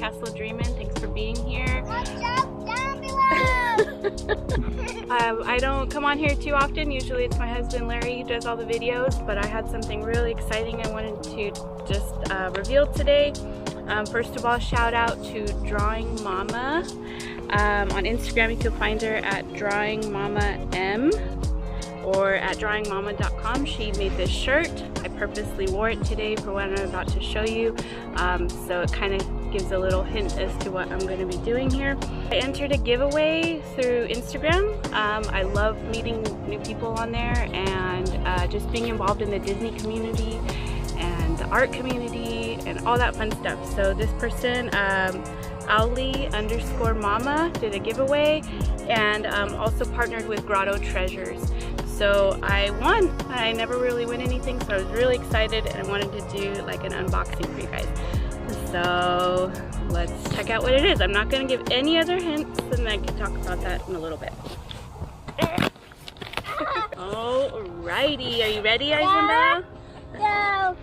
Castle Dreamin'. Thanks for being here. I don't come on here too often. Usually it's my husband Larry who does all the videos, but I had something really exciting I wanted to just reveal today. First of all, shout out to Drawing Mama. On Instagram you can find her at drawingmamam or at drawingmamam.com. She made this shirt. I purposely wore it today for what I'm about to show you, so it kind of gives a little hint as to what I'm going to be doing here. I entered a giveaway through Instagram. I love meeting new people on there and just being involved in the Disney community and the art community and all that fun stuff. So this person, Owly_Mama, did a giveaway and also partnered with Grotto Treasures. So I won. I never really win anything, so I was really excited and I wanted to do like an unboxing for you guys. So let's check out what it is. I'm not going to give any other hints, and I can talk about that in a little bit. Alrighty, are you ready, Isabel? No.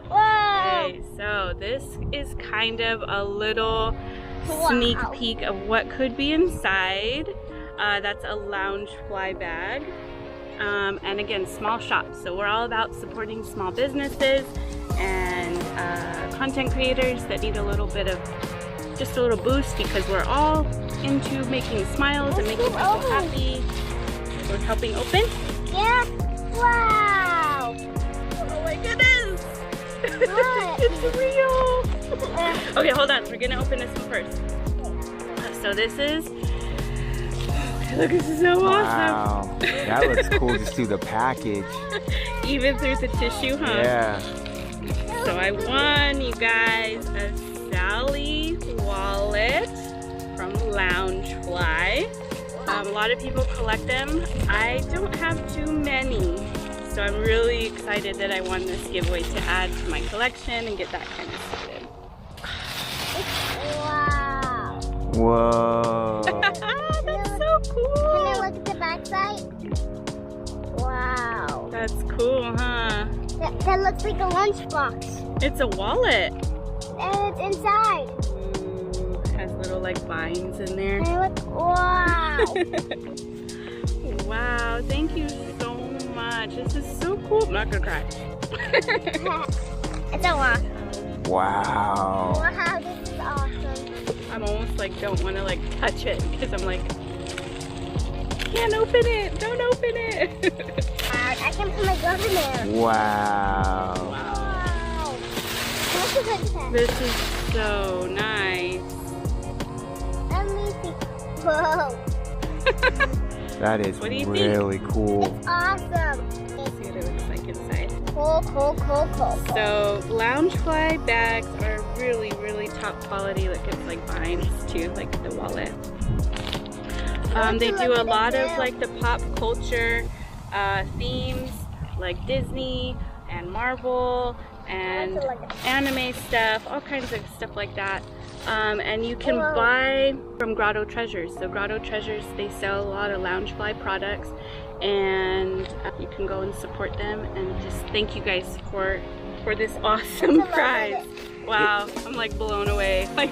Whoa. Okay, so this is kind of a little sneak peek of what could be inside. That's a Loungefly bag. And again, small shops. So we're all about supporting small businesses and content creators that need a little bit of, just a little boost, because we're all into making smiles and making people happy. We're helping open. Yeah. Wow. Oh my goodness. What? It's real. Okay, hold on. We're gonna open this one first. So this is, look, this is so Wow, awesome. that looks cool just through the package. Even through the tissue, huh? Yeah. So I won, you guys, a Sally wallet from Loungefly. A lot of people collect them. I don't have too many, so I'm really excited that I won this giveaway to add to my collection and get that kind of started. Wow. Whoa. That's so cool. Can I look at the back side? Wow. That's cool, huh? That looks like a lunchbox. It's a wallet. And it's inside. Ooh, has little like vines in there. Can I look? Wow. Wow, thank you so much. This is so cool. I'm not gonna cry. It's a lot. Wow. Wow, this is awesome. I'm almost like don't want to like touch it because I'm like, can't open it. Don't open it. I can put my glove in there. Wow. Wow. Wow. This is so nice. Let me see. Whoa. That is What do you really cool. It's awesome. Let's see what it looks like inside. Cool. So Loungefly bags are really, really top quality. Look, it's like vines too, like the wallet. They do a lot of like the pop culture themes, like Disney and Marvel and anime stuff, all kinds of stuff like that. And you can buy from Grotto Treasures. So Grotto Treasures, they sell a lot of Loungefly products, and you can go and support them. And just thank you guys for this awesome prize. Wow, I'm like blown away. Like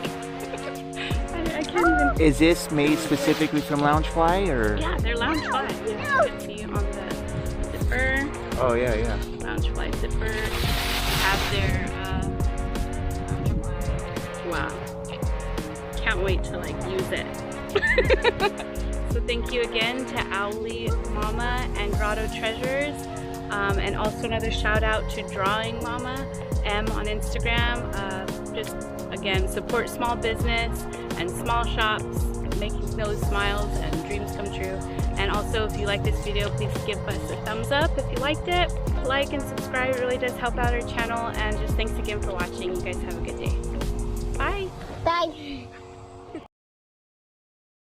I can't even. Is this made specifically from Loungefly, or? Yeah, they're Loungefly. Yeah, you can see on the zipper. Oh yeah, yeah. Loungefly zipper. Have their wow. Can't wait to like use it. So thank you again to Owly Mama and Grotto Treasures, and also another shout out to Drawing Mama M on Instagram. Just again, support small business and small shops, making those smiles and dreams come true. And also, if you like this video, please give us a thumbs up if you liked it. Like and subscribe, it really does help out our channel. And just thanks again for watching. You guys have a good day. Bye. Bye.